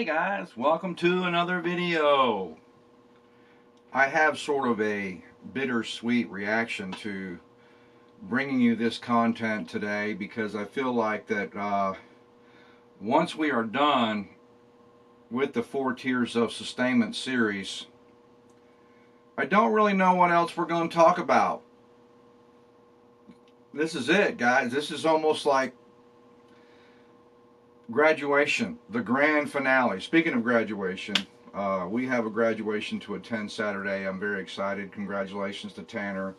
Hey guys, welcome to another video. I have sort of a bittersweet reaction to bringing you this content today because I feel like that once we are done with the 4 Tiers of Sustainment series, I don't really know what else we're going to talk about. This is it, guys. This is almost like graduation, the grand finale. Speaking of graduation, we have a graduation to attend Saturday. I'm very excited. Congratulations to Tanner.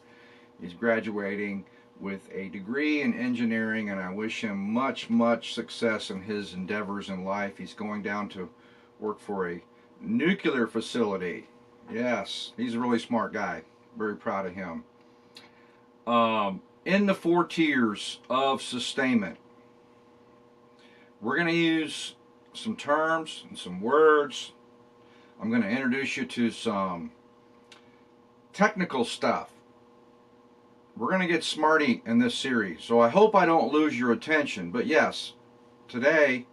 He's graduating with a degree in engineering, and I wish him much success in his endeavors in life. He's going down to work for a nuclear facility. Yes, he's a really smart guy. Very proud of him. In the 4 tiers of sustainment, we're going to use some terms and some words. I'm going to introduce you to some technical stuff. We're going to get smarty in this series, so I hope I don't lose your attention. But yes, today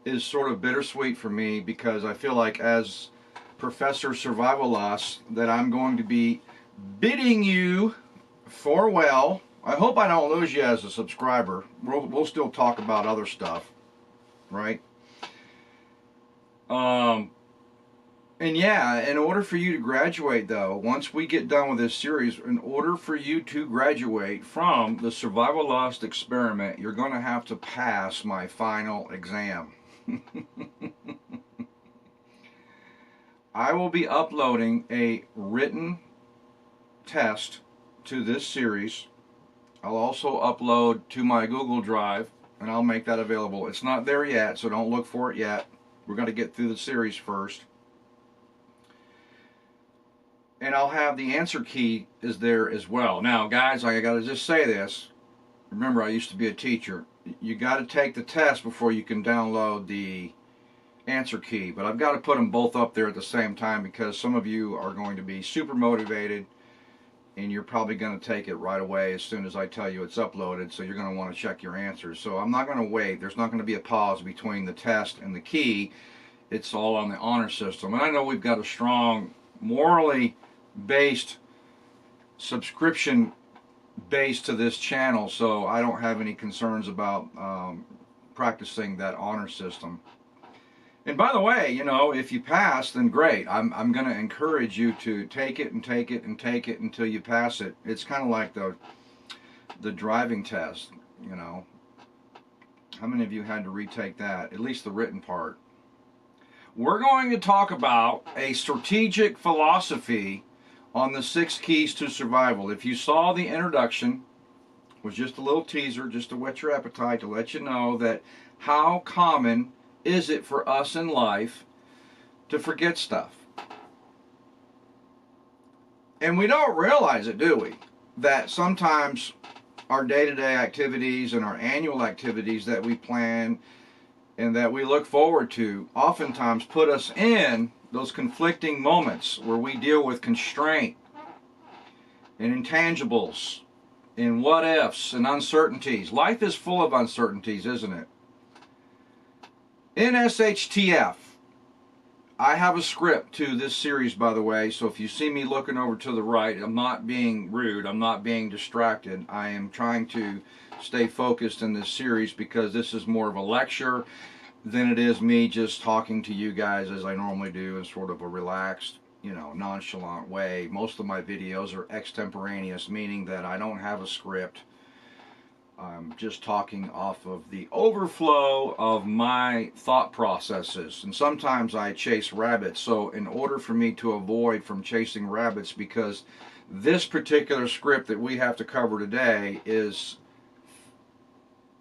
is sort of bittersweet for me because I feel like as Professor Survivalist that I'm going to be bidding you farewell. I hope I don't lose you as a subscriber. We'll still talk about other stuff. Right? And yeah, in order for you to graduate though, once we get done with this series, in order for you to graduate from the Survivalist experiment, you're going to have to pass my final exam. I will be uploading a written test to this series. I'll also upload to my Google Drive, and I'll make that available. It's not there yet, so don't look for it yet. We're going to get through the series first. And I'll have the answer key is there as well. Now, guys, I got to just say this. Remember, I used to be a teacher. You got to take the test before you can download the answer key. But I've got to put them both up there at the same time because some of you are going to be super motivated and you're probably going to take it right away as soon as I tell you it's uploaded, so you're going to want to check your answers. So I'm not going to wait. There's not going to be a pause between the test and the key. It's all on the honor system. And I know we've got a strong, morally based subscription base to this channel, so I don't have any concerns about practicing that honor system. And by the way, you know, if you pass, then great. I'm going to encourage you to take it and take it and take it until you pass it. It's kind of like the driving test, you know. How many of you had to retake that? At least the written part. We're going to talk about a strategic philosophy on the 6 keys to survival. If you saw the introduction, it was just a little teaser, just to whet your appetite, to let you know that how common is it for us in life to forget stuff? And we don't realize it, do we? That sometimes our day-to-day activities and our annual activities that we plan and that we look forward to oftentimes put us in those conflicting moments where we deal with constraint and intangibles and what-ifs and uncertainties. Life is full of uncertainties, isn't it? In SHTF, I have a script to this series, by the way, so if you see me looking over to the right, I'm not being rude, I'm not being distracted. I am trying to stay focused in this series because this is more of a lecture than it is me just talking to you guys as I normally do in sort of a relaxed, you know, nonchalant way. Most of my videos are extemporaneous, meaning that I don't have a script. I'm just talking off of the overflow of my thought processes, and sometimes I chase rabbits. So in order for me to avoid from chasing rabbits, because this particular script that we have to cover today is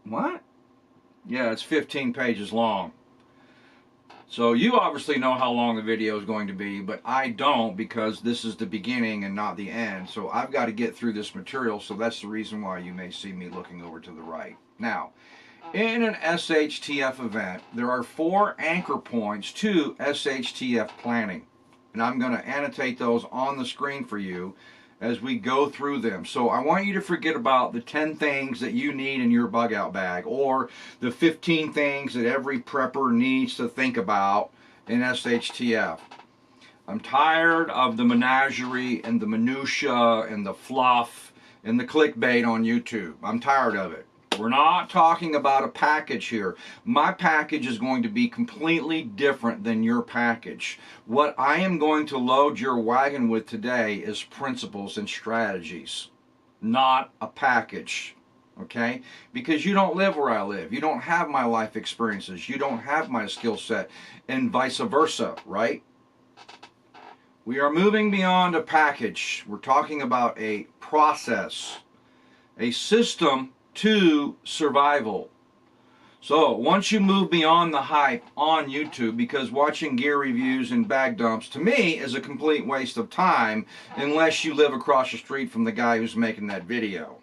what? Yeah, it's 15 pages long. So you obviously know how long the video is going to be, but I don't, because this is the beginning and not the end. So I've got to get through this material, so that's the reason why you may see me looking over to the right. Now, in an SHTF event, there are 4 anchor points to SHTF planning. And I'm going to annotate those on the screen for you as we go through them. So I want you to forget about the 10 things that you need in your bug out bag, or the 15 things that every prepper needs to think about in SHTF. I'm tired of the menagerie and the minutia and the fluff and the clickbait on YouTube. I'm tired of it. We're not talking about a package here. My package is going to be completely different than your package. What I am going to load your wagon with today is principles and strategies, not a package. Okay? Because you don't live where I live. You don't have my life experiences. You don't have my skill set, and vice versa, right? We are moving beyond a package. We're talking about a process, a system to survival. So once you move beyond the hype on YouTube, because watching gear reviews and bag dumps to me is a complete waste of time unless you live across the street from the guy who's making that video.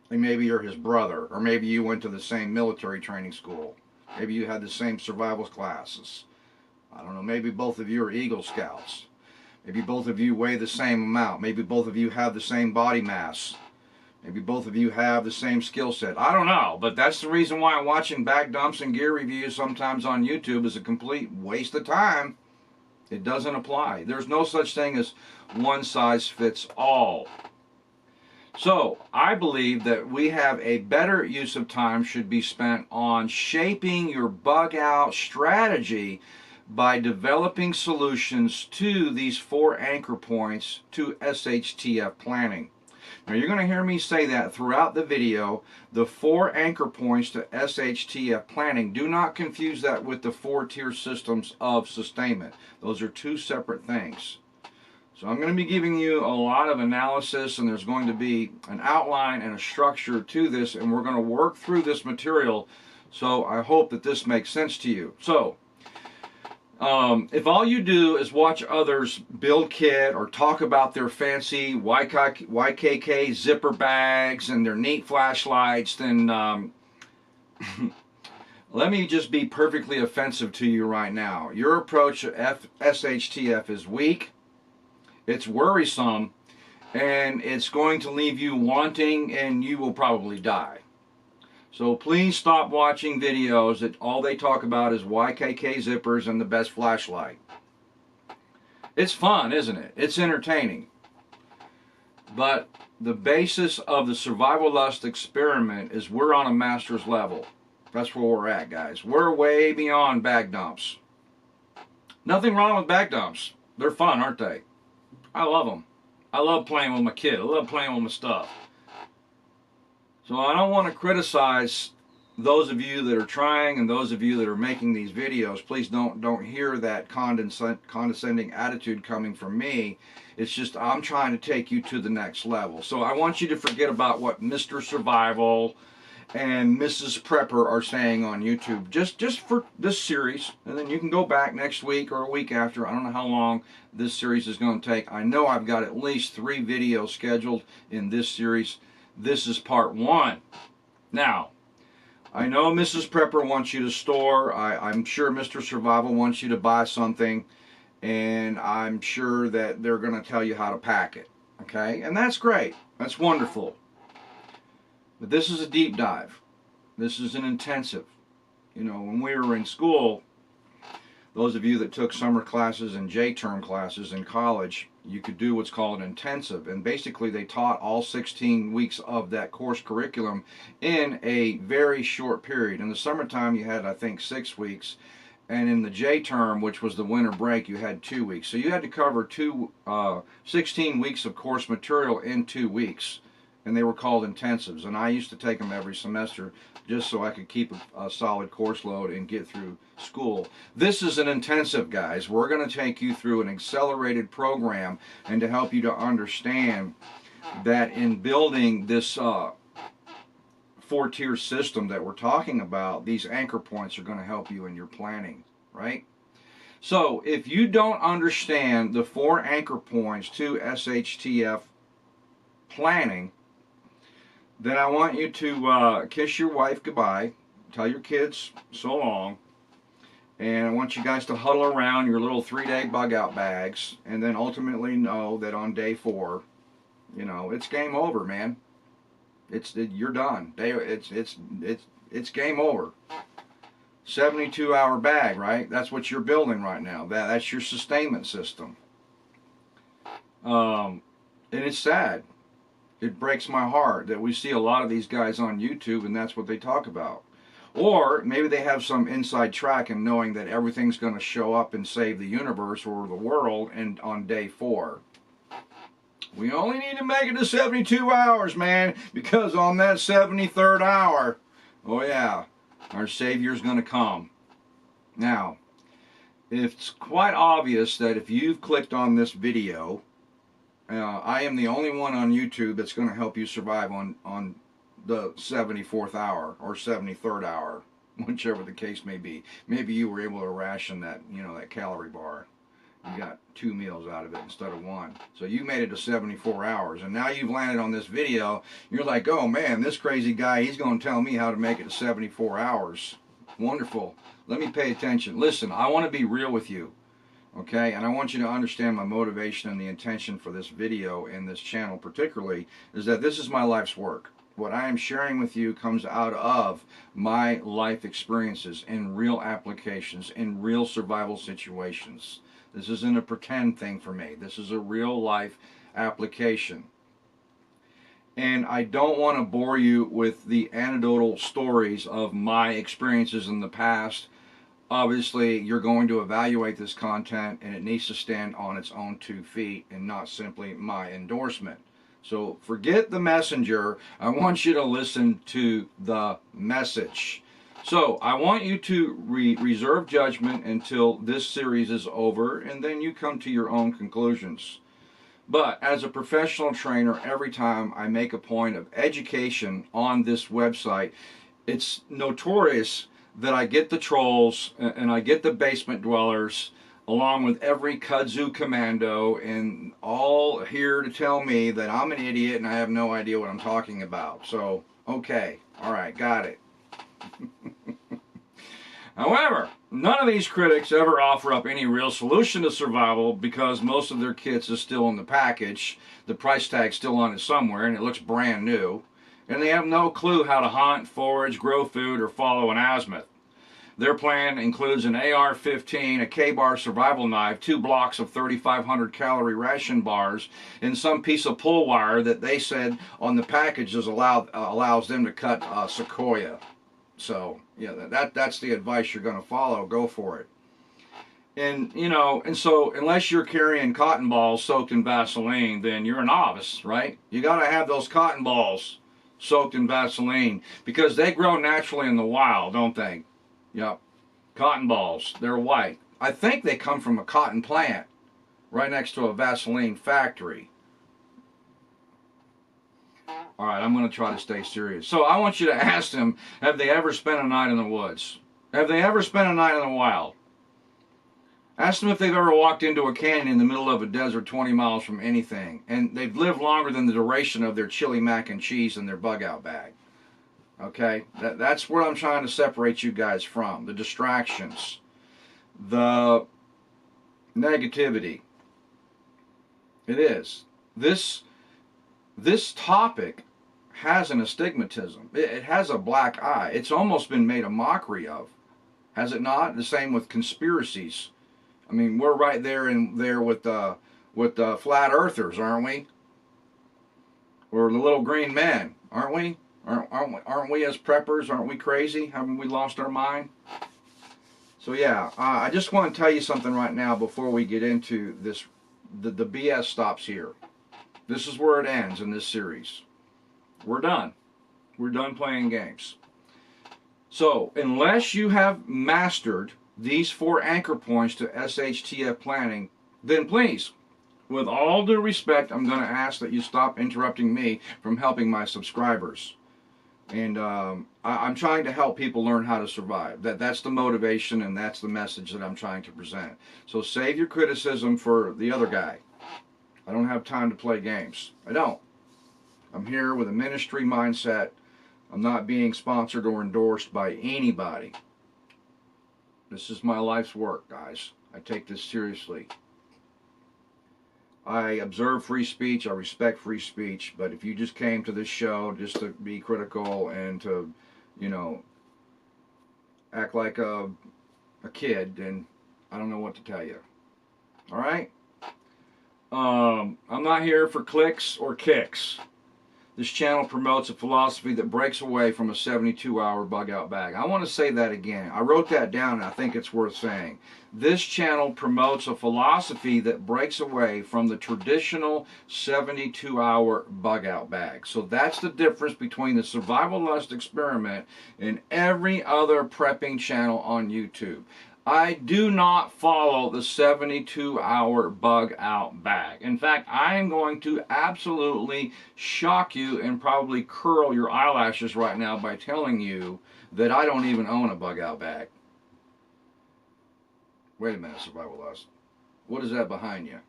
And maybe you're his brother, or maybe you went to the same military training school. Maybe you had the same survival classes. I don't know, maybe both of you are Eagle Scouts. Maybe both of you weigh the same amount. Maybe both of you have the same body mass. Maybe both of you have the same skill set. I don't know, but that's the reason why watching bag dumps and gear reviews sometimes on YouTube is a complete waste of time. It doesn't apply. There's no such thing as one size fits all. So I believe that we have a better use of time should be spent on shaping your bug out strategy by developing solutions to these 4 anchor points to SHTF planning. Now you're going to hear me say that throughout the video, the 4 anchor points to SHTF planning. Do not confuse that with the 4 tier systems of sustainment. Those are 2 separate things. So I'm going to be giving you a lot of analysis, and there's going to be an outline and a structure to this, and we're going to work through this material. So I hope that this makes sense to you. So if all you do is watch others build kit or talk about their fancy YKK zipper bags and their neat flashlights, then let me just be perfectly offensive to you right now. Your approach to SHTF is weak, it's worrisome, and it's going to leave you wanting, and you will probably die. So please stop watching videos that all they talk about is YKK zippers and the best flashlight. It's fun, isn't it? It's entertaining. But the basis of the survival lust experiment is we're on a master's level. That's where we're at, guys. We're way beyond bag dumps. Nothing wrong with bag dumps. They're fun, aren't they? I love them. I love playing with my kid. I love playing with my stuff. So I don't want to criticize those of you that are trying and those of you that are making these videos. Please don't hear that condescending attitude coming from me. It's just I'm trying to take you to the next level. So I want you to forget about what Mr. Survival and Mrs. Prepper are saying on YouTube, just for this series, and then you can go back next week or a week after. I don't know how long this series is going to take. I know I've got at least 3 videos scheduled in this series. This is part 1. Now, I know Mrs. Prepper wants you to store. I'm sure Mr. Survival wants you to buy something, and I'm sure that they're going to tell you how to pack it. Okay? And that's great. That's wonderful. But this is a deep dive. This is an intensive. You know, when we were in school, those of you that took summer classes and J-term classes in college, you could do what's called an intensive. And basically they taught all 16 weeks of that course curriculum in a very short period. In the summertime you had, I think, 6 weeks. And in the J-term, which was the winter break, you had 2 weeks. So you had to cover 16 weeks of course material in 2 weeks. And they were called intensives, and I used to take them every semester just so I could keep a solid course load and get through school. This is an intensive, guys. We're going to take you through an accelerated program and to help you to understand that in building this 4-tier system that we're talking about, these anchor points are going to help you in your planning, right? So if you don't understand the 4 anchor points to SHTF planning, then I want you to kiss your wife goodbye, tell your kids so long, and I want you guys to huddle around your little 3-day bug out bags, and then ultimately know that on day 4, you know, it's game over, man. You're done. It's game over. 72-hour bag, right? That's what you're building right now. That's your sustainment system. And it's sad. It breaks my heart that we see a lot of these guys on YouTube and that's what they talk about. Or maybe they have some inside track in knowing that everything's going to show up and save the universe or the world and on day 4. We only need to make it to 72 hours, man, because on that 73rd hour, oh yeah, our Savior's going to come. Now, it's quite obvious that if you've clicked on this video, I am the only one on YouTube that's going to help you survive on the 74th hour or 73rd hour, whichever the case may be. Maybe you were able to ration that, that calorie bar. You got 2 meals out of it instead of 1. So you made it to 74 hours, and now you've landed on this video. You're like, oh man, this crazy guy, he's going to tell me how to make it to 74 hours. Wonderful. Let me pay attention. Listen, I want to be real with you, okay? And I want you to understand my motivation and the intention for this video and this channel particularly is that this is my life's work. What I am sharing with you comes out of my life experiences in real applications, in real survival situations. This isn't a pretend thing for me. This is a real life application. And I don't want to bore you with the anecdotal stories of my experiences in the past. Obviously, you're going to evaluate this content and it needs to stand on its own 2 feet and not simply my endorsement. So forget the messenger. I want you to listen to the message. So I want you to reserve judgment until this series is over, and then you come to your own conclusions. But as a professional trainer, every time I make a point of education on this website, it's notorious that I get the trolls and I get the basement dwellers along with every kudzu commando and all here to tell me that I'm an idiot and I have no idea what I'm talking about. So, okay, all right, got it. However, none of these critics ever offer up any real solution to survival because most of their kits is still in the package, the price tag's still on it somewhere, and it looks brand new, and they have no clue how to hunt, forage, grow food, or follow an azimuth. Their plan includes an AR-15, a K-bar survival knife, 2 blocks of 3,500 calorie ration bars, and some piece of pull wire that they said on the package allows them to cut sequoia. So, yeah, that's the advice you're going to follow. Go for it. And, and so unless you're carrying cotton balls soaked in Vaseline, then you're a novice, right? You got to have those cotton balls soaked in Vaseline because they grow naturally in the wild, don't they? Yep. Cotton balls. They're white. I think they come from a cotton plant right next to a Vaseline factory. All right, I'm going to try to stay serious. So I want you to ask them, have they ever spent a night in the woods? Have they ever spent a night in the wild? Ask them if they've ever walked into a canyon in the middle of a desert 20 miles from anything. And they've lived longer than the duration of their chili mac and cheese in their bug-out bag. Okay? That's what I'm trying to separate you guys from. The distractions. The negativity. It is. This topic has an astigmatism. It has a black eye. It's almost been made a mockery of. Has it not? The same with conspiracies. I mean, we're right there with the flat earthers, aren't we? Or the little green men, aren't we? Aren't we as preppers? Aren't we crazy? Haven't we lost our mind? So yeah, I just want to tell you something right now before we get into this. The BS stops here. This is where it ends in this series. We're done. We're done playing games. So, unless you have mastered these 4 anchor points to SHTF planning, then please, with all due respect, I'm going to ask that you stop interrupting me from helping my subscribers. And I'm trying to help people learn how to survive. That's the motivation and that's the message that I'm trying to present. So save your criticism for the other guy. I don't have time to play games. I don't. I'm here with a ministry mindset. I'm not being sponsored or endorsed by anybody. This is my life's work, guys. I take this seriously. I observe free speech. I respect free speech. But if you just came to this show just to be critical and to, act like a kid, then I don't know what to tell you. All right? I'm not here for clicks or kicks. This channel promotes a philosophy that breaks away from a 72-hour bug-out bag. I want to say that again. I wrote that down and I think it's worth saying. This channel promotes a philosophy that breaks away from the traditional 72-hour bug-out bag. So that's the difference between the Survival Lust Experiment and every other prepping channel on YouTube. I do not follow the 72-hour bug out bag. In fact, I am going to absolutely shock you and probably curl your eyelashes right now by telling you that I don't even own a bug out bag. Wait a minute, Survival Lust. What is that behind you?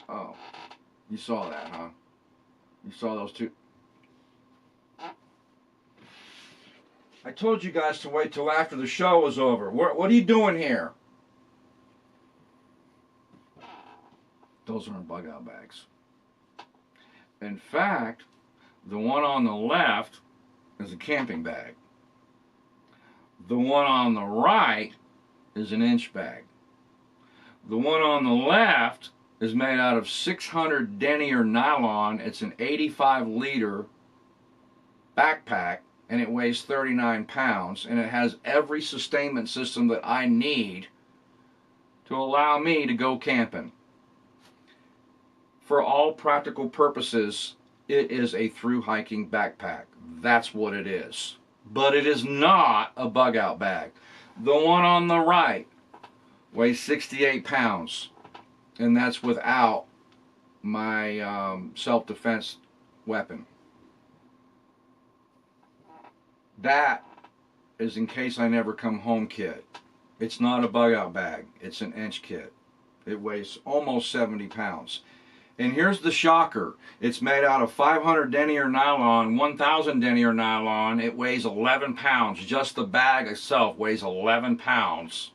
Oh, you saw that, huh? You saw those two? I told you guys to wait till after the show was over. What are you doing here? Those aren't bug out bags. In fact, the one on the left is a camping bag. The one on the right is an inch bag. The one on the left is made out of 600 denier nylon. It's an 85-liter backpack, and it weighs 39 pounds, and it has every sustainment system that I need to allow me to go camping. For all practical purposes, it is a through hiking backpack. That's what it is. But it is not a bug out bag. The one on the right weighs 68 pounds, and that's without my self-defense weapon. That is in case I never come home kit. It's not a bug out bag. It's an inch kit. It weighs almost 70 pounds. And here's the shocker. It's made out of 500 denier nylon, 1,000 denier nylon. It weighs 11 pounds. Just the bag itself weighs 11 pounds.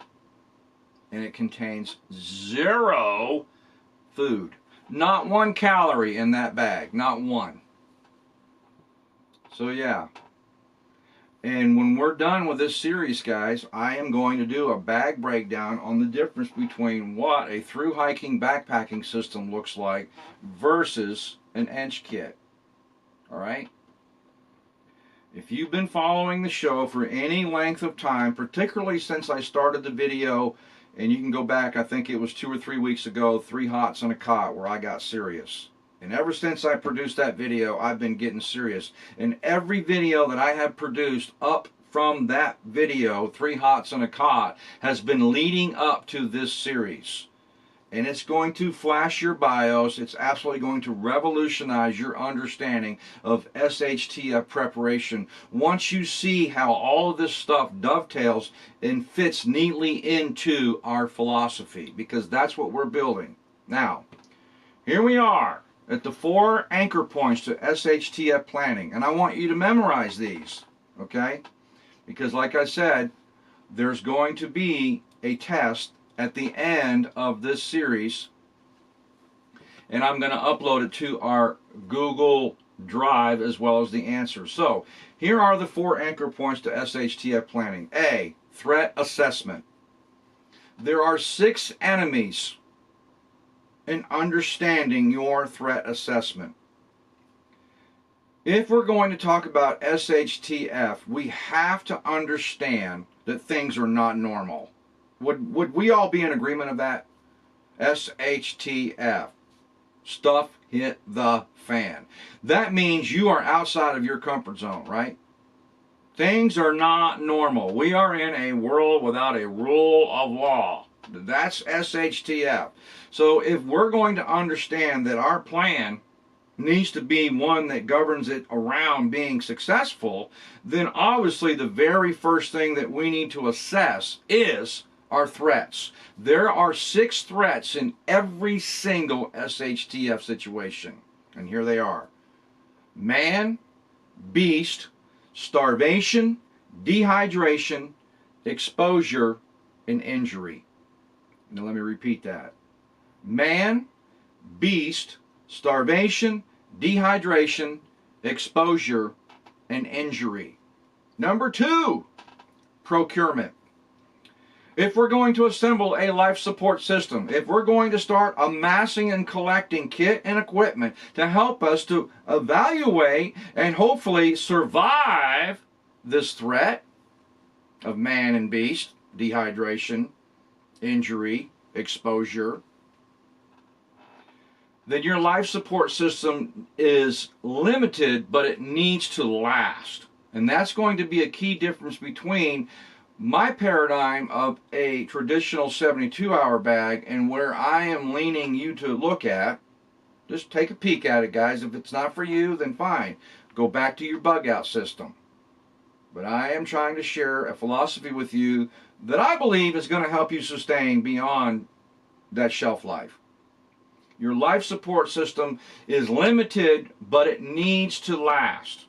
And it contains 0 food. Not 1 calorie in that bag. Not 1. So yeah. And when we're done with this series, guys, I am going to do a bag breakdown on the difference between what a through hiking backpacking system looks like versus an inch kit. Alright? If you've been following the show for any length of time, particularly since I started the video, and you can go back, I think it was 2 or 3 weeks ago, 3 hots and a cot, where I got serious. And ever since I produced that video, I've been getting serious. And every video that I have produced up from that video, 3 hots and a cot, has been leading up to this series. And it's going to flash your BIOS. It's absolutely going to revolutionize your understanding of SHTF preparation. Once you see how all of this stuff dovetails and fits neatly into our philosophy, because that's what we're building. Now, here we are at the 4 anchor points to SHTF planning, and I want you to memorize these, okay? Because like I said, there's going to be a test at the end of this series, and I'm going to upload it to our Google Drive as well as the answers. So here are the 4 anchor points to SHTF planning. A, threat assessment. There are 6 enemies in understanding your threat assessment. If we're going to talk about SHTF, we have to understand that things are not normal. Would we all be in agreement of that? SHTF. Stuff hit the fan. That means you are outside of your comfort zone, right? Things are not normal. We are in a world without a rule of law. That's SHTF. So if we're going to understand that our plan needs to be one that governs it around being successful, then obviously the very first thing that we need to assess is our threats. There are 6 threats in every single SHTF situation. And here they are. Man, beast, starvation, dehydration, exposure, and injury. Now let me repeat that. Man, beast, starvation, dehydration, exposure, and injury. Number 2, procurement. If we're going to assemble a life support system, if we're going to start amassing and collecting kit and equipment to help us to evaluate and hopefully survive this threat of man and beast, dehydration, injury, exposure, then your life support system is limited, but it needs to last. And that's going to be a key difference between my paradigm of a traditional 72-hour bag and where I am leaning you to look at. Just take a peek at it, guys. If it's not for you, then fine. Go back to your bug out system. But I am trying to share a philosophy with you that I believe is going to help you sustain beyond that shelf life. Your life support system is limited, but it needs to last.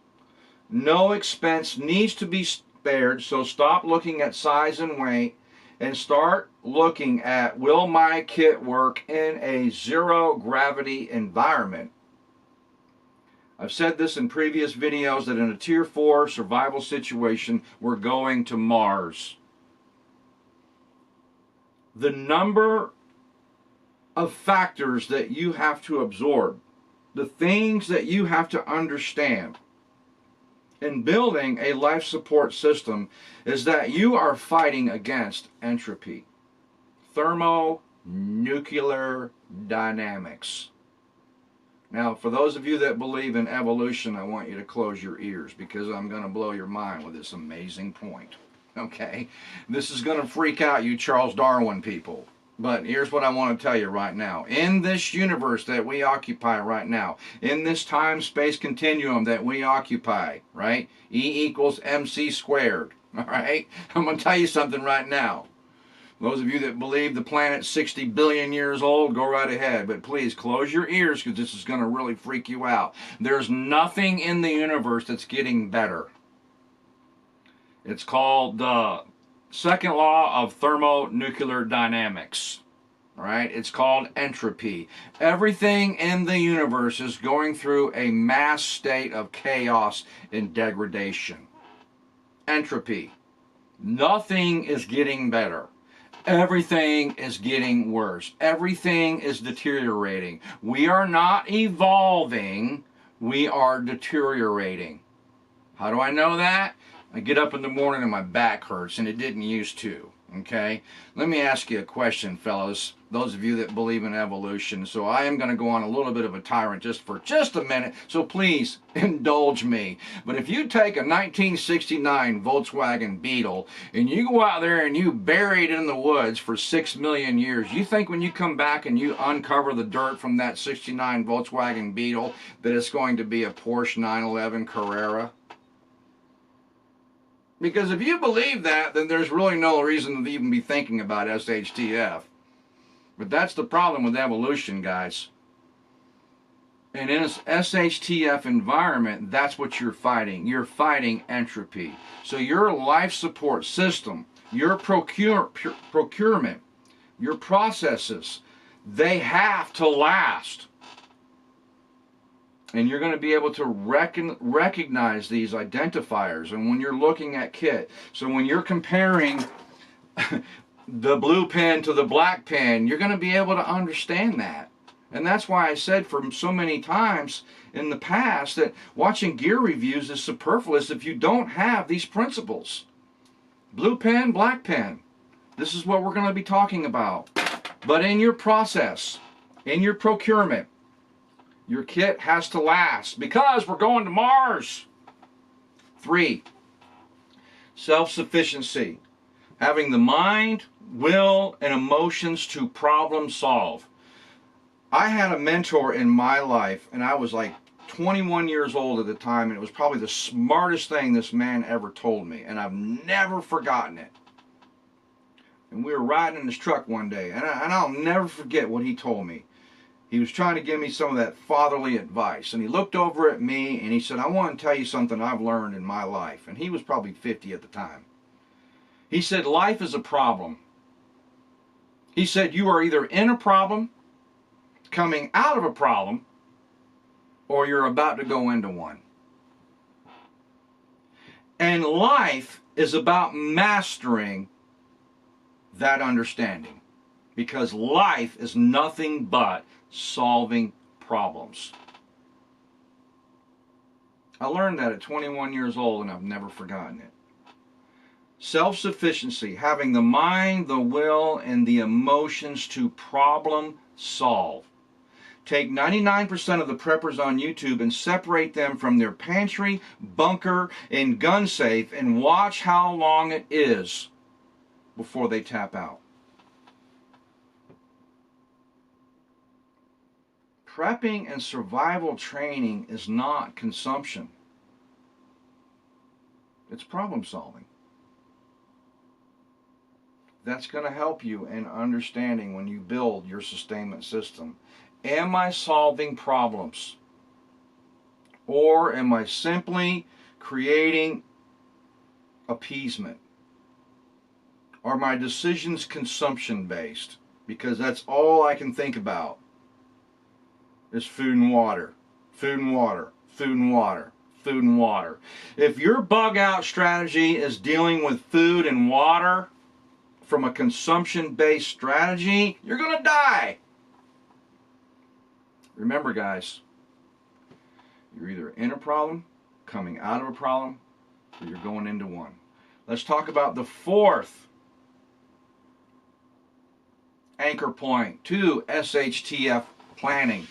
No expense needs to be spared, so stop looking at size and weight and start looking at, will my kit work in a zero gravity environment? I've said this in previous videos that in a Tier 4 survival situation, we're going to Mars. The number of factors that you have to absorb, the things that you have to understand in building a life support system is that you are fighting against entropy, thermonuclear dynamics. Now, for those of you that believe in evolution, I want you to close your ears because I'm going to blow your mind with this amazing point. Okay? This is going to freak out you Charles Darwin people. But here's what I want to tell you right now. In this universe that we occupy right now, in this time-space continuum that we occupy, right? E equals mc squared, all right? I'm going to tell you something right now. Those of you that believe the planet's 60 billion years old, go right ahead. But please close your ears because this is going to really freak you out. There's nothing in the universe that's getting better. It's called the second law of thermonuclear dynamics. All right? It's called entropy. Everything in the universe is going through a mass state of chaos and degradation. Entropy. Nothing is getting better. Everything is getting worse. Everything is deteriorating. We are not evolving. We are deteriorating. How do I know that? I get up in the morning and my back hurts, and it didn't used to. Okay? Let me ask you a question, fellas. Those of you that believe in evolution. So I am going to go on a little bit of a tyrant just for just a minute. So please indulge me. But if you take a 1969 Volkswagen Beetle and you go out there and you bury it in the woods for 6 million years, you think when you come back and you uncover the dirt from that 69 Volkswagen Beetle that it's going to be a Porsche 911 Carrera? Because if you believe that, then there's really no reason to even be thinking about SHTF. But that's the problem with evolution, guys. And in an SHTF environment, that's what you're fighting. You're fighting entropy. So your life support system, your procurement, your processes, they have to last. And you're going to be able to recognize these identifiers. And when you're looking at kit, so when you're comparing the blue pen to the black pen, you're going to be able to understand that. And that's why I said for so many times in the past that watching gear reviews is superfluous if you don't have these principles. Blue pen, black pen. This is what we're going to be talking about. But in your process, in your procurement, your kit has to last because we're going to Mars. 3, self-sufficiency. Having the mind, will, and emotions to problem solve. I had a mentor in my life, and I was like 21 years old at the time, and it was probably the smartest thing this man ever told me, and I've never forgotten it. And we were riding in his truck one day, and I'll never forget what he told me. He was trying to give me some of that fatherly advice. And he looked over at me and he said, I want to tell you something I've learned in my life. And he was probably 50 at the time. He said, life is a problem. He said, you are either in a problem, coming out of a problem, or you're about to go into one. And life is about mastering that understanding, because life is nothing but solving problems. I learned that at 21 years old, and I've never forgotten it. Self-sufficiency, having the mind, the will, and the emotions to problem solve. Take 99% of the preppers on YouTube and separate them from their pantry, bunker, and gun safe, and watch how long it is before they tap out. Prepping and survival training is not consumption. It's problem solving. That's going to help you in understanding when you build your sustainment system. Am I solving problems? Or am I simply creating appeasement? Are my decisions consumption based? Because that's all I can think about is food and water, food and water, food and water, food and water. If your bug out strategy is dealing with food and water from a consumption-based strategy, you're going to die. Remember, guys, you're either in a problem, coming out of a problem, or you're going into one. Let's talk about the fourth anchor point to SHTF planning.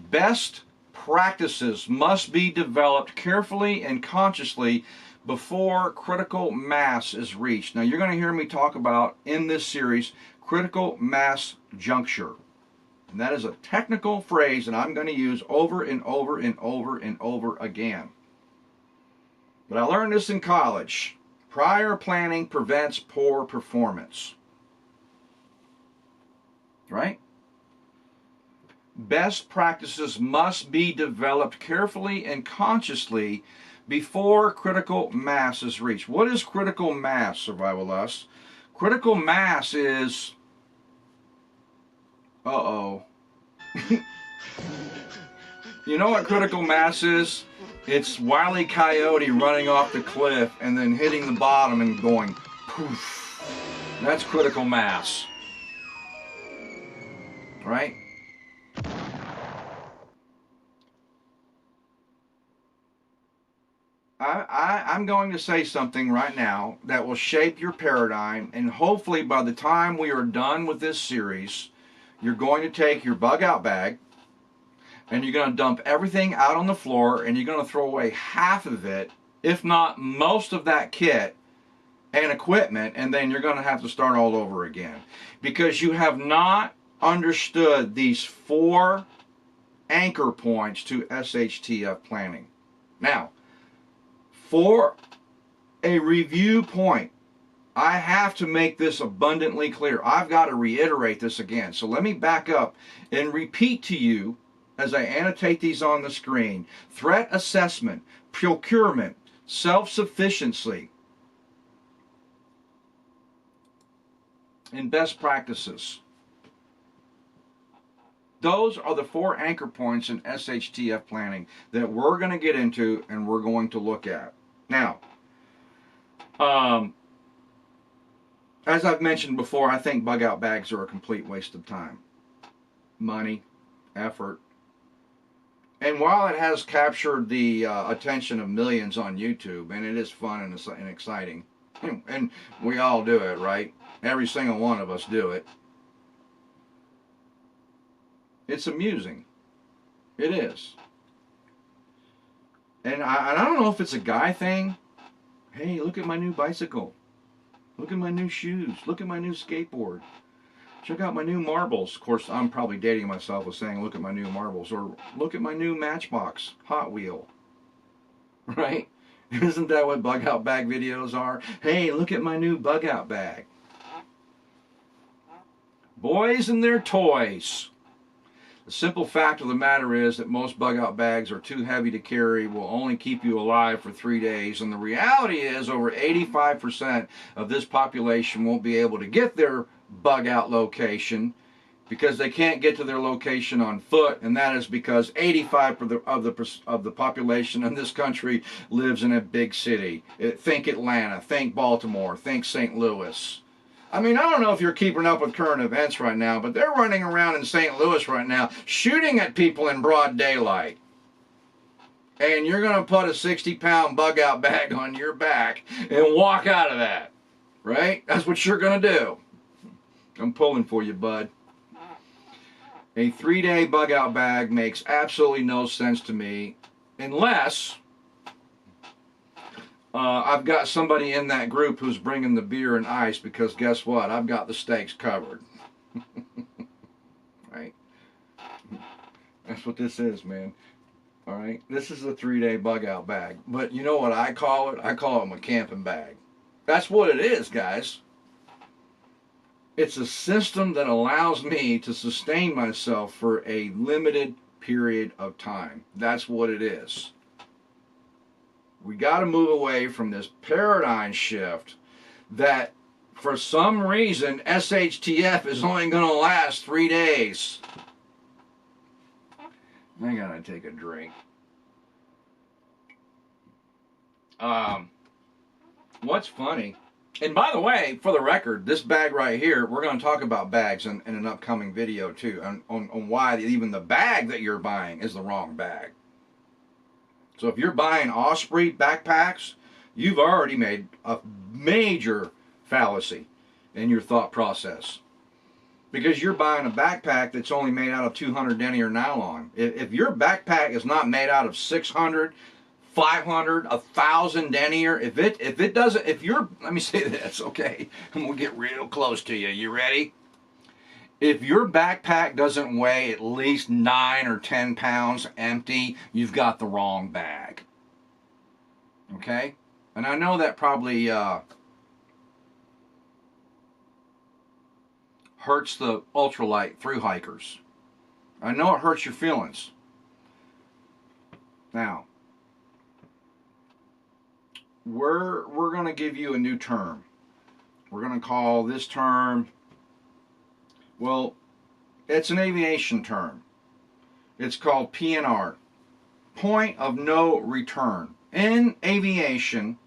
Best practices must be developed carefully and consciously before critical mass is reached. Now, you're going to hear me talk about, in this series, critical mass juncture. And that is a technical phrase that I'm going to use over and over and over and over again. But I learned this in college. Prior planning prevents poor performance. Right? Best practices must be developed carefully and consciously before critical mass is reached. What is critical mass, Survivalists? Critical mass is... Uh-oh. You know what critical mass is? It's Wile E. Coyote running off the cliff and then hitting the bottom and going poof. That's critical mass. Right? I'm going to say something right now that will shape your paradigm, and hopefully by the time we are done with this series, you're going to take your bug out bag and you're going to dump everything out on the floor, and you're going to throw away half of it, if not most of that kit and equipment, and then you're going to have to start all over again, because you have not understood these four anchor points to SHTF planning. Now, for a review point, I have to make this abundantly clear. I've got to reiterate this again. So let me back up and repeat to you as I annotate these on the screen. Threat assessment, procurement, self-sufficiency, and best practices. Those are the four anchor points in SHTF planning that we're going to get into and we're going to look at. Now, as I've mentioned before, I think bug out bags are a complete waste of time, money, effort. And while it has captured the attention of millions on YouTube, and it is fun and exciting, and we all do it, right? Every single one of us do it. It's amusing. It is. And I don't know if it's a guy thing. Hey, look at my new bicycle. Look at my new shoes. Look at my new skateboard. Check out my new marbles. Of course, I'm probably dating myself with saying, look at my new marbles. Or look at my new Matchbox Hot Wheel. Right? Isn't that what bug out bag videos are? Hey, look at my new bug out bag. Boys and their toys. The simple fact of the matter is that most bug out bags are too heavy to carry, will only keep you alive for 3 days, and the reality is over 85% of this population won't be able to get their bug out location because they can't get to their location on foot, and that is because 85% of the population in this country lives in a big city. Think Atlanta, think Baltimore, think St. Louis. I mean, I don't know if you're keeping up with current events right now, but they're running around in St. Louis right now shooting at people in broad daylight. And you're going to put a 60-pound bug-out bag on your back and walk out of that, right? That's what you're going to do. I'm pulling for you, bud. A 3-day bug-out bag makes absolutely no sense to me unless I've got somebody in that group who's bringing the beer and ice, because guess what? I've got the steaks covered. Right? That's what this is, man. All right? This is a 3-day bug-out bag. But you know what I call it? I call it my camping bag. That's what it is, guys. It's a system that allows me to sustain myself for a limited period of time. That's what it is. We got to move away from this paradigm shift that for some reason SHTF is only going to last 3 days. I gotta take a drink. What's funny, and by the way, for the record, this bag right here, we're going to talk about bags in an upcoming video too, on why even the bag that you're buying is the wrong bag. So if you're buying Osprey backpacks, you've already made a major fallacy in your thought process. Because you're buying a backpack that's only made out of 200 denier nylon. If your backpack is not made out of 600, 500, 1,000 denier, let me say this, okay? I'm going to get real close to you. You ready? If your backpack doesn't weigh at least 9 or 10 pounds empty, you've got the wrong bag. Okay? And I know that probably hurts the ultralight thru hikers. I know it hurts your feelings. Now, we're going to give you a new term. We're going to call this term, well, it's an aviation term. It's called PNR, point of no return. In aviation,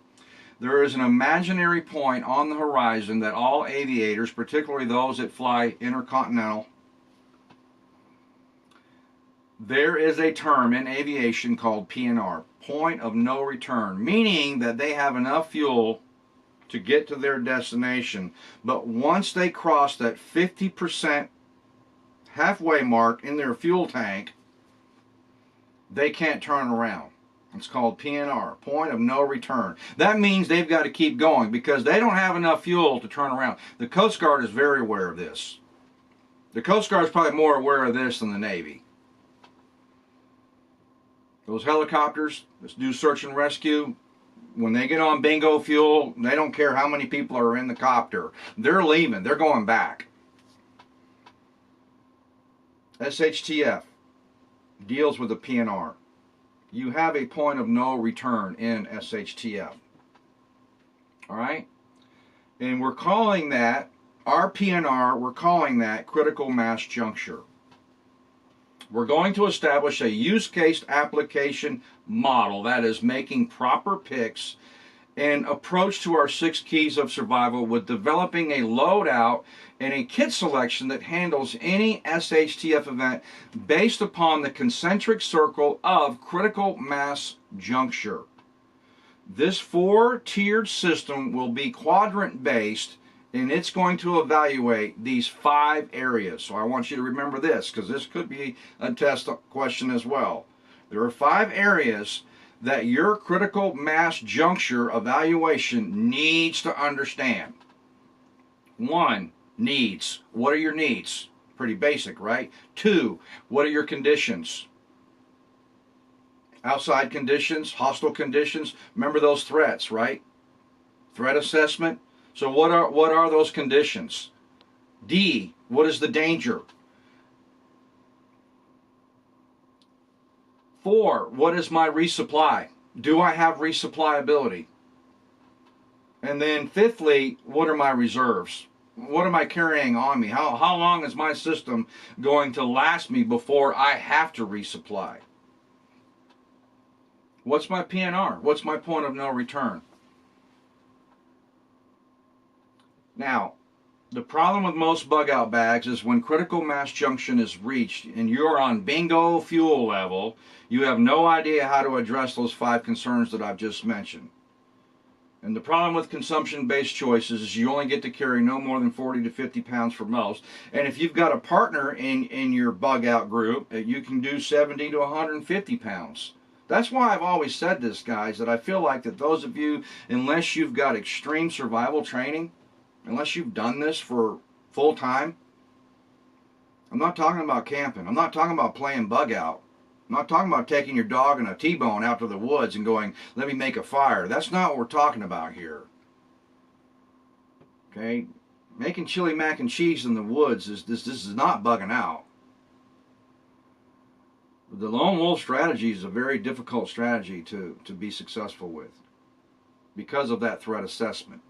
there is an imaginary point on the horizon that all aviators, particularly those that fly intercontinental, there is a term in aviation called PNR, point of no return, meaning that they have enough fuel to get to their destination, but once they cross that 50% halfway mark in their fuel tank, they can't turn around. It's called PNR, point of no return. That means they've got to keep going because they don't have enough fuel to turn around. The Coast Guard is very aware of this. The Coast Guard is probably more aware of this than the Navy. Those helicopters that do search and rescue, when they get on bingo fuel, they don't care how many people are in the copter. They're leaving. They're going back. SHTF deals with the PNR. You have a point of no return in SHTF. All right? And we're calling that, our PNR, we're calling that critical mass juncture. We're going to establish a use case application model, that is making proper picks, and approach to our 6 keys of survival with developing a loadout and a kit selection that handles any SHTF event based upon the concentric circle of critical mass juncture. This 4-tiered system will be quadrant based, and it's going to evaluate these 5 areas. So I want you to remember this, because this could be a test question as well. There are 5 areas that your critical mass juncture evaluation needs to understand. 1, needs. What are your needs? Pretty basic, right? 2, what are your conditions? Outside conditions, hostile conditions. Remember those threats, right? Threat assessment. So what are those conditions? D, what is the danger? 4, what is my resupply? Do I have resupply ability? And then 5thly, what are my reserves? what am I carrying on me? How long is my system going to last me before I have to resupply? What's my PNR? What's my point of no return? Now, the problem with most bug out bags is when critical mass junction is reached and you're on bingo fuel level, you have no idea how to address those 5 concerns that I've just mentioned. And the problem with consumption-based choices is you only get to carry no more than 40 to 50 pounds for most. And if you've got a partner in your bug out group, you can do 70 to 150 pounds. That's why I've always said this, guys, that I feel like that those of you, unless you've got extreme survival training, unless you've done this for full time, I'm not talking about camping. I'm not talking about playing bug out. I'm not talking about taking your dog and a T-bone out to the woods and going, let me make a fire. That's not what we're talking about here. Okay? Making chili mac and cheese in the woods, this is not bugging out. The lone wolf strategy is a very difficult strategy to be successful with because of that threat assessment.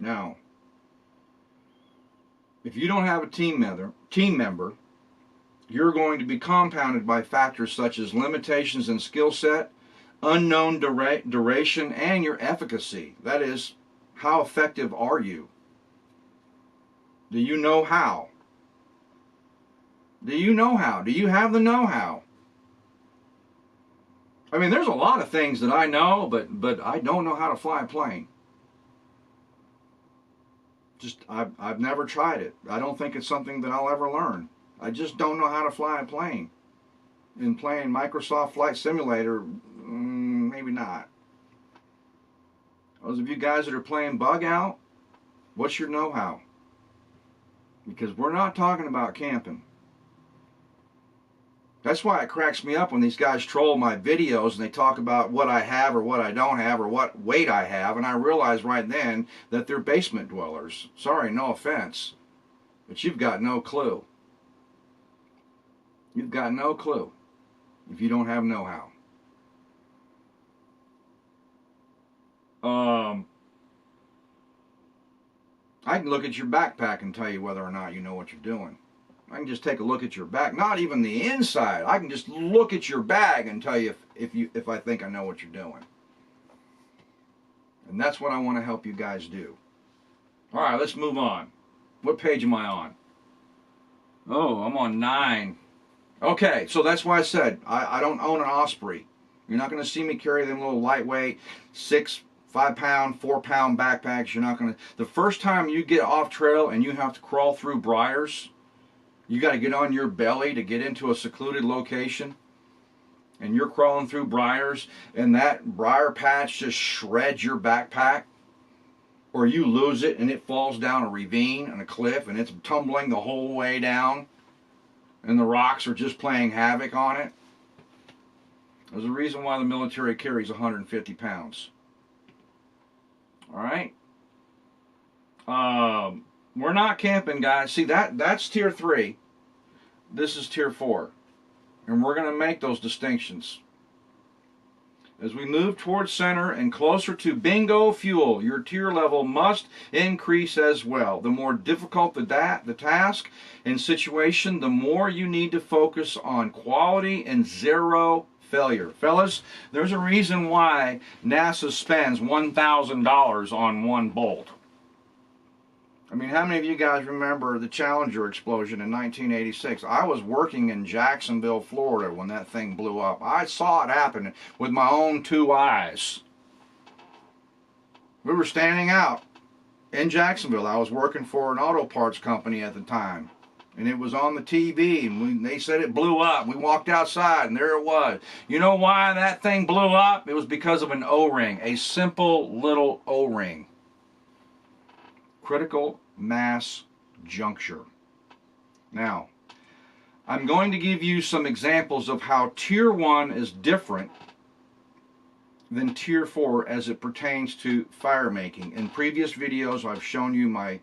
Now, if you don't have a team member, you're going to be compounded by factors such as limitations in skill set, unknown duration, and your efficacy. That is, how effective are you? Do you know how? Do you know how? Do you have the know-how? I mean, there's a lot of things that I know, but I don't know how to fly a plane. Just, I've never tried it. I don't think it's something that I'll ever learn. I just don't know how to fly a plane. In playing Microsoft Flight Simulator, maybe not. Those of you guys that are playing bug out, what's your know-how? Because we're not talking about camping. That's why it cracks me up when these guys troll my videos and they talk about what I have or what I don't have or what weight I have, and I realize right then that they're basement dwellers. Sorry, no offense, but you've got no clue. You've got no clue if you don't have know-how. I can look at your backpack and tell you whether or not you know what you're doing. I can just take a look at your back, not even the inside. I can just look at your bag and tell you if I think I know what you're doing. And that's what I want to help you guys do. All right, let's move on. What page am I on? Oh, I'm on 9. Okay, so that's why I said I don't own an Osprey. You're not going to see me carry them little lightweight 6, 5 pound, 4 pound backpacks. You're not going to. The first time you get off trail and you have to crawl through briars, you got to get on your belly to get into a secluded location, and you're crawling through briars, and that briar patch just shreds your backpack, or you lose it and it falls down a ravine and a cliff and it's tumbling the whole way down, and the rocks are just playing havoc on it. There's a reason why the military carries 150 pounds. All right? We're not camping, guys. See, that's tier 3. This is tier 4. And we're going to make those distinctions. As we move towards center and closer to bingo fuel, your tier level must increase as well. The more difficult the task and situation, the more you need to focus on quality and zero failure. Fellas, there's a reason why NASA spends $1,000 on one bolt. I mean, how many of you guys remember the Challenger explosion in 1986? I was working in Jacksonville, Florida when that thing blew up. I saw it happen with my own 2 eyes. We were standing out in Jacksonville. I was working for an auto parts company at the time, and it was on the TV, and they said it blew up. We walked outside, and there it was. You know why that thing blew up? It was because of an O-ring, a simple little O-ring. Critical mass juncture. Now, I'm going to give you some examples of how tier 1 is different than tier 4 as it pertains to fire making. In previous videos, I've shown you my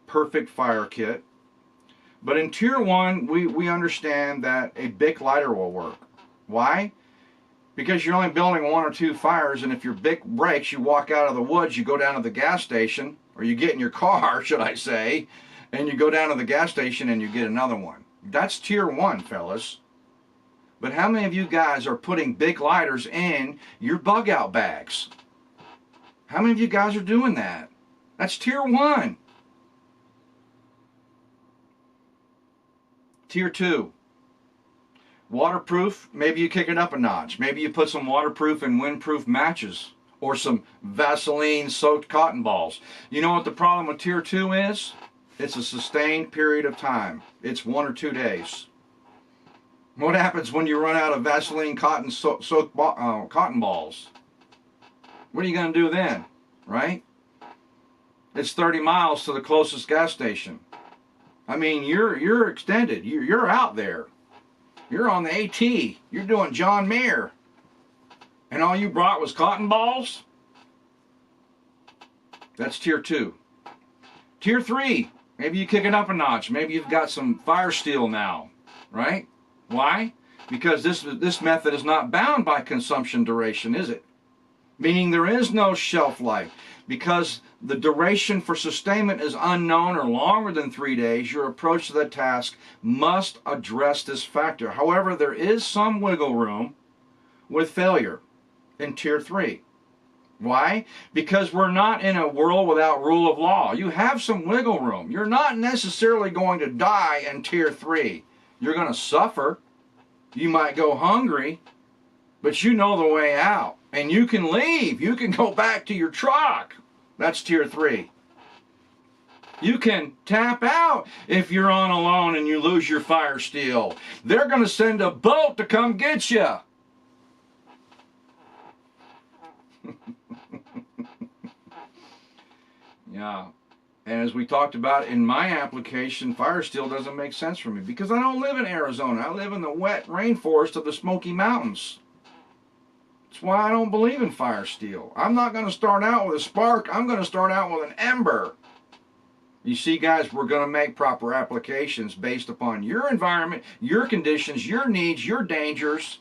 perfect fire kit. But in tier 1, we understand that a Bic lighter will work. Why? because you're only building 1 or 2 fires, and if your big breaks, you walk out of the woods, you go down to the gas station, or you get in your car, should I say, and you go down to the gas station and you get another one. That's tier 1, fellas. But how many of you guys are putting big lighters in your bug out bags? How many of you guys are doing that? That's tier 1. Tier 2. Waterproof, maybe you kick it up a notch. Maybe you put some waterproof and windproof matches or some Vaseline soaked cotton balls. You know what the problem with tier 2 is? It's a sustained period of time. It's 1 or 2 days. What happens when you run out of Vaseline cotton soaked cotton balls? What are you going to do then, right? It's 30 miles to the closest gas station. I mean, you're extended. You're out there. You're on the AT. You're doing John Mayer. And all you brought was cotton balls? That's tier 2. Tier 3. Maybe you kick it up a notch. Maybe you've got some fire steel now, right? Why? Because this method is not bound by consumption duration, is it? Meaning there is no shelf life. Because the duration for sustainment is unknown or longer than 3 days, your approach to the task must address this factor. However, there is some wiggle room with failure in tier 3. Why? Because we're not in a world without rule of law. You have some wiggle room. You're not necessarily going to die in tier 3. You're going to suffer. You might go hungry, but you know the way out. And you can leave. You can go back to your truck. That's tier 3. You can tap out if you're on alone and you lose your fire steel. They're going to send a boat to come get you. Yeah. And as we talked about in my application, fire steel doesn't make sense for me because I don't live in Arizona. I live in the wet rainforest of the Smoky Mountains. That's why I don't believe in fire steel. I'm not going to start out with a spark. I'm going to start out with an ember. You see, guys, we're going to make proper applications based upon your environment, your conditions, your needs, your dangers.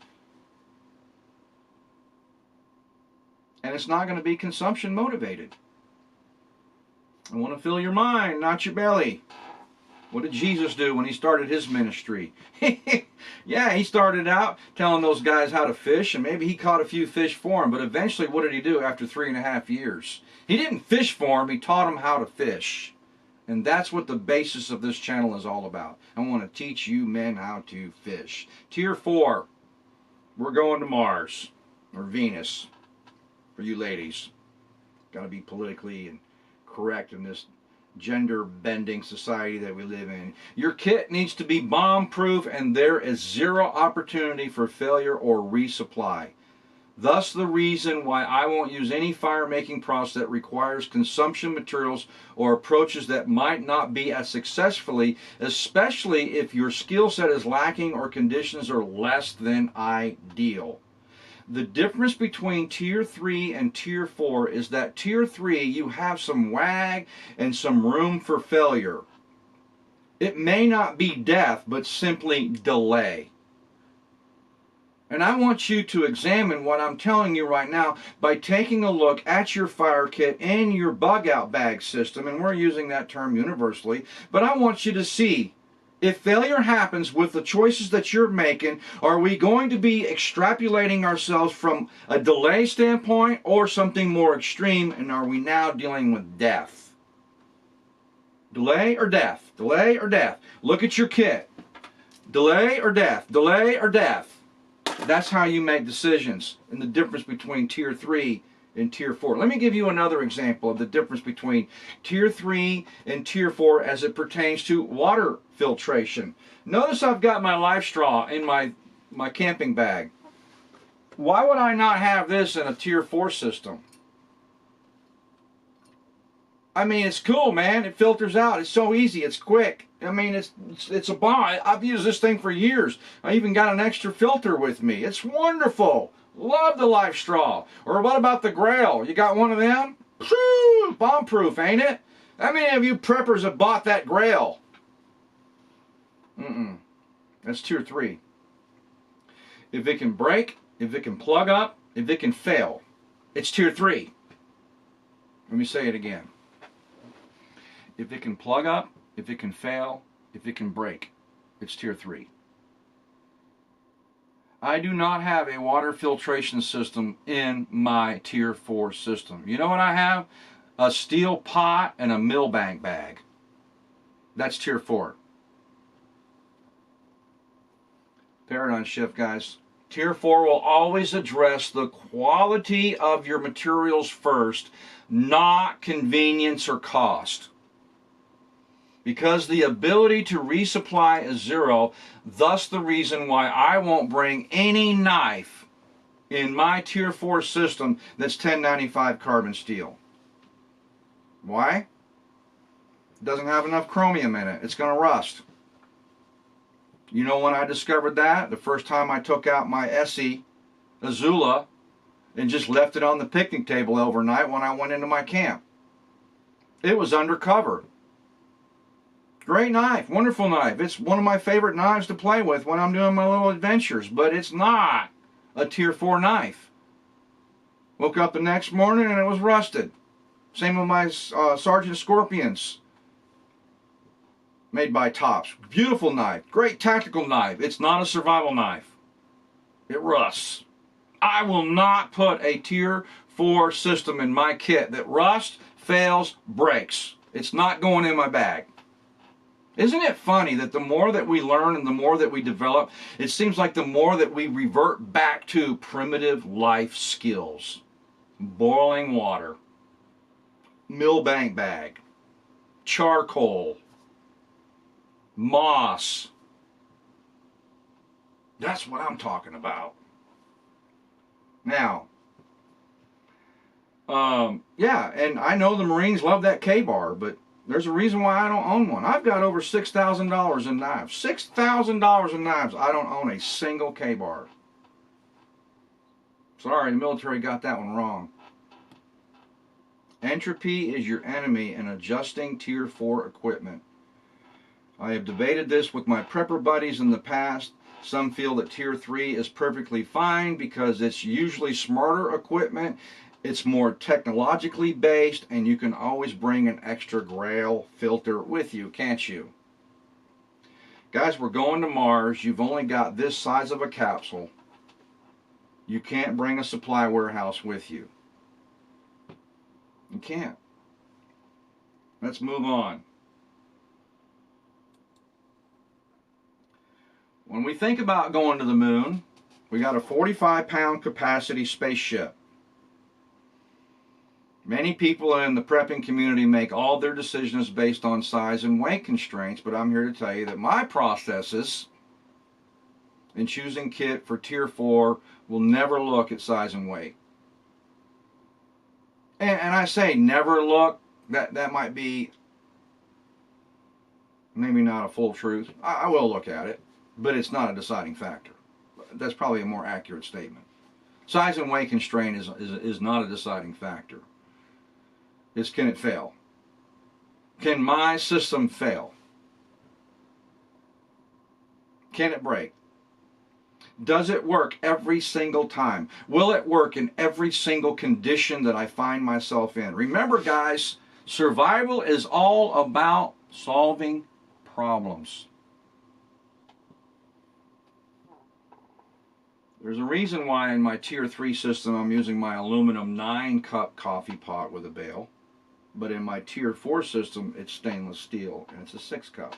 And it's not going to be consumption motivated. I want to fill your mind, not your belly. What did Jesus do when he started his ministry? Yeah, he started out telling those guys how to fish, and maybe he caught a few fish for them. But eventually, what did he do after 3.5 years? He didn't fish for them. He taught them how to fish. And that's what the basis of this channel is all about. I want to teach you men how to fish. Tier 4, we're going to Mars or Venus for you ladies. Got to be politically and correct in this gender-bending society that we live in. Your kit needs to be bomb-proof, and there is zero opportunity for failure or resupply. Thus the reason why I won't use any fire-making process that requires consumption materials or approaches that might not be as successfully, especially if your skill set is lacking or conditions are less than ideal. The difference between tier 3 and tier 4 is that tier 3 you have some wag and some room for failure. It may not be death, but simply delay. And I want you to examine what I'm telling you right now by taking a look at your fire kit and your bug out bag system, and we're using that term universally, but I want you to see if failure happens with the choices that you're making, are we going to be extrapolating ourselves from a delay standpoint or something more extreme, and are we now dealing with death? Delay or death? Delay or death? Look at your kit. Delay or death? Delay or death? That's how you make decisions and the difference between tier 3 and tier 4. Let me give you another example of the difference between tier 3 and tier 4 as it pertains to water filtration. Notice I've got my life straw in my camping bag. Why would I not have this in a tier 4 system? I mean, it's cool, man. It filters out. It's so easy. It's quick. I mean, it's a bomb. I've used this thing for years. I even got an extra filter with me. It's wonderful. Love the life straw. Or what about the Grail? You got one of them? Whew, bomb-proof, ain't it? How many of you preppers have bought that Grail? That's tier 3. If it can break, if it can plug up, if it can fail, it's tier 3. Let me say it again. If it can plug up, if it can fail, if it can break, it's tier 3. I do not have a water filtration system in my tier 4 system. You know what I have? A steel pot and a millbank bag. That's tier 4. Paradigm shift, guys. Tier 4 will always address the quality of your materials first, not convenience or cost. Because the ability to resupply is 0, thus the reason why I won't bring any knife in my tier 4 system that's 1095 carbon steel. Why? It doesn't have enough chromium in it. It's going to rust. You know when I discovered that? The first time I took out my Essie Azula and just left it on the picnic table overnight when I went into my camp. It was undercover. Great knife, wonderful knife. It's one of my favorite knives to play with when I'm doing my little adventures, but it's not a tier 4 knife. Woke up the next morning and it was rusted. Same with my Sergeant Scorpions. Made by Tops. Beautiful knife. Great tactical knife. It's not a survival knife. It rusts. I will not put a tier 4 system in my kit that rusts, fails, breaks. It's not going in my bag. Isn't it funny that the more that we learn and the more that we develop, it seems like the more that we revert back to primitive life skills. Boiling water, millbank bag, charcoal, moss. That's what I'm talking about. Now, yeah, and I know the Marines love that K-bar, but there's a reason why I don't own one. I've got over $6,000 in knives. $6,000 in knives. I don't own a single K-bar. Sorry, the military got that one wrong. Entropy is your enemy in adjusting tier 4 equipment. I have debated this with my prepper buddies in the past. Some feel that tier 3 is perfectly fine because it's usually smarter equipment. It's more technologically based, and you can always bring an extra Grail filter with you, can't you? Guys, we're going to Mars. You've only got this size of a capsule. You can't bring a supply warehouse with you. You can't. Let's move on. When we think about going to the moon, we got a 45-pound capacity spaceship. Many people in the prepping community make all their decisions based on size and weight constraints, but I'm here to tell you that my processes in choosing kit for tier 4 will never look at size and weight. And I say never look, that might be maybe not a full truth. I will look at it, but it's not a deciding factor. That's probably a more accurate statement. Size and weight constraint is not a deciding factor. It's can it fail? Can my system fail? Can it break? Does it work every single time? Will it work in every single condition that I find myself in? Remember, guys, survival is all about solving problems. There's a reason why in my tier 3 system I'm using my aluminum 9-cup coffee pot with a bail. But in my tier 4 system, it's stainless steel, and it's a 6-cup.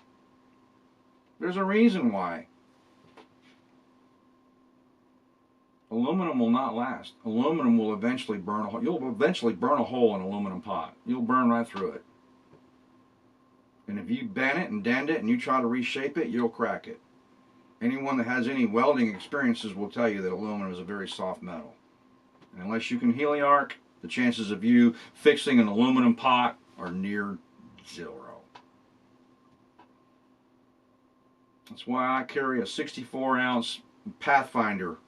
There's a reason why. Aluminum will not last. Aluminum will eventually burn a hole. You'll eventually burn a hole in an aluminum pot. You'll burn right through it. And if you bend it and dent it and you try to reshape it, you'll crack it. Anyone that has any welding experiences will tell you that aluminum is a very soft metal. And unless you can heliarc, the chances of you fixing an aluminum pot are near 0. That's why I carry a 64-ounce Pathfinder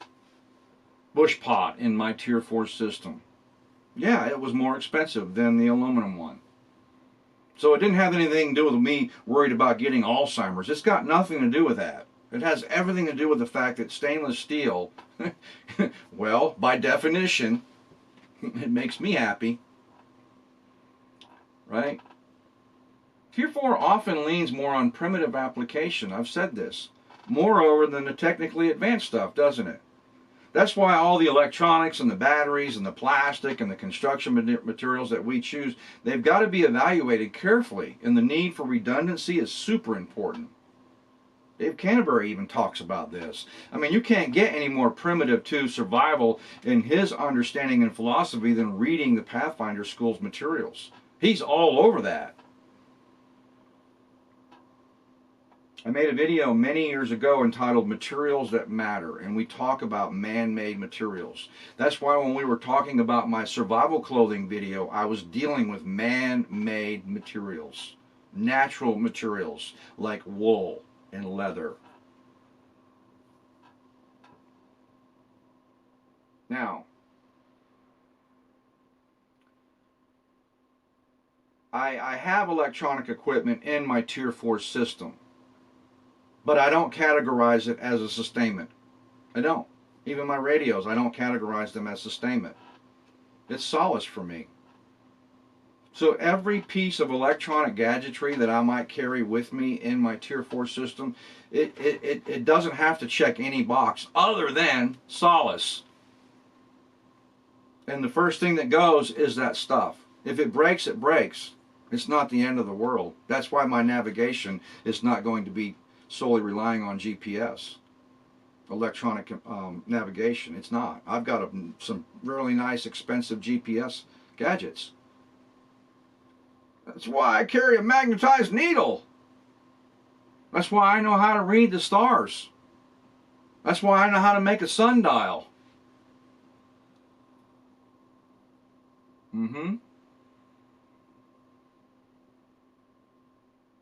bush pot in my tier 4 system. Yeah, it was more expensive than the aluminum one. So it didn't have anything to do with me worried about getting Alzheimer's. It's got nothing to do with that. It has everything to do with the fact that stainless steel, well, by definition, it makes me happy, right? Tier 4 often leans more on primitive application. I've said this. Moreover than the technically advanced stuff, doesn't it? That's why all the electronics and the batteries and the plastic and the construction materials that we choose, they've got to be evaluated carefully, and the need for redundancy is super important. Dave Canterbury even talks about this. I mean, you can't get any more primitive to survival in his understanding and philosophy than reading the Pathfinder School's materials. He's all over that. I made a video many years ago entitled Materials That Matter, and we talk about man-made materials. That's why when we were talking about my survival clothing video, I was dealing with man-made materials, natural materials like wool and leather. Now, I have electronic equipment in my Tier 4 system, but I don't categorize it as a sustainment. I don't. Even my radios, I don't categorize them as sustainment. It's solace for me. So every piece of electronic gadgetry that I might carry with me in my Tier 4 system, it doesn't have to check any box other than solace. And the first thing that goes is that stuff. If it breaks, it breaks. It's not the end of the world. That's why my navigation is not going to be solely relying on GPS, electronic navigation. It's not. I've got some really nice, expensive GPS gadgets. That's why I carry a magnetized needle. That's why I know how to read the stars. That's why I know how to make a sundial.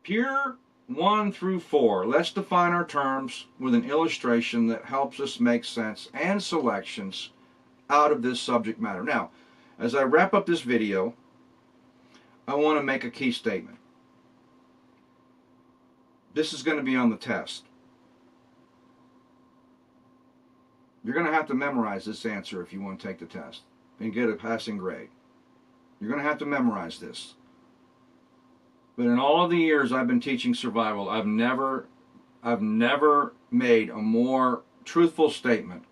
Pure 1 through 4. Let's define our terms with an illustration that helps us make sense and selections out of this subject matter. Now, as I wrap up this video, I want to make a key statement. This is going to be on the test. You're going to have to memorize this answer if you want to take the test and get a passing grade. You're going to have to memorize this. But in all of the years I've been teaching survival, I've never made a more truthful statement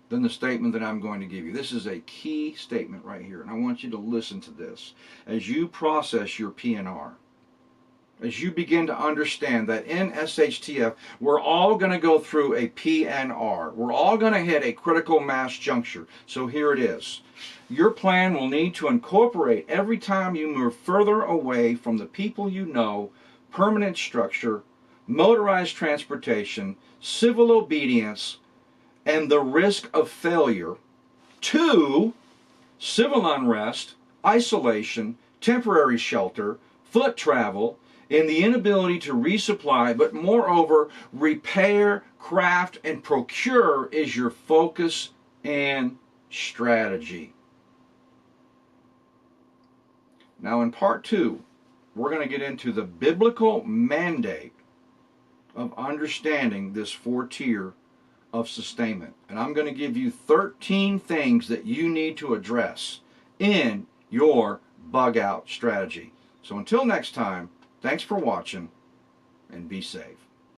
than the statement that I'm going to give you. This is a key statement right here, and I want you to listen to this. As you process your PNR, as you begin to understand that in SHTF, we're all going to go through a PNR. We're all going to hit a critical mass juncture. So here it is. Your plan will need to incorporate every time you move further away from the people you know, permanent structure, motorized transportation, civil obedience, and the risk of failure, to civil unrest, isolation, temporary shelter, foot travel, and the inability to resupply, but moreover, repair, craft, and procure is your focus and strategy. Now in part 2, we're going to get into the biblical mandate of understanding this 4-tier of sustainment. And I'm going to give you 13 things that you need to address in your bug out strategy. So until next time, thanks for watching and be safe.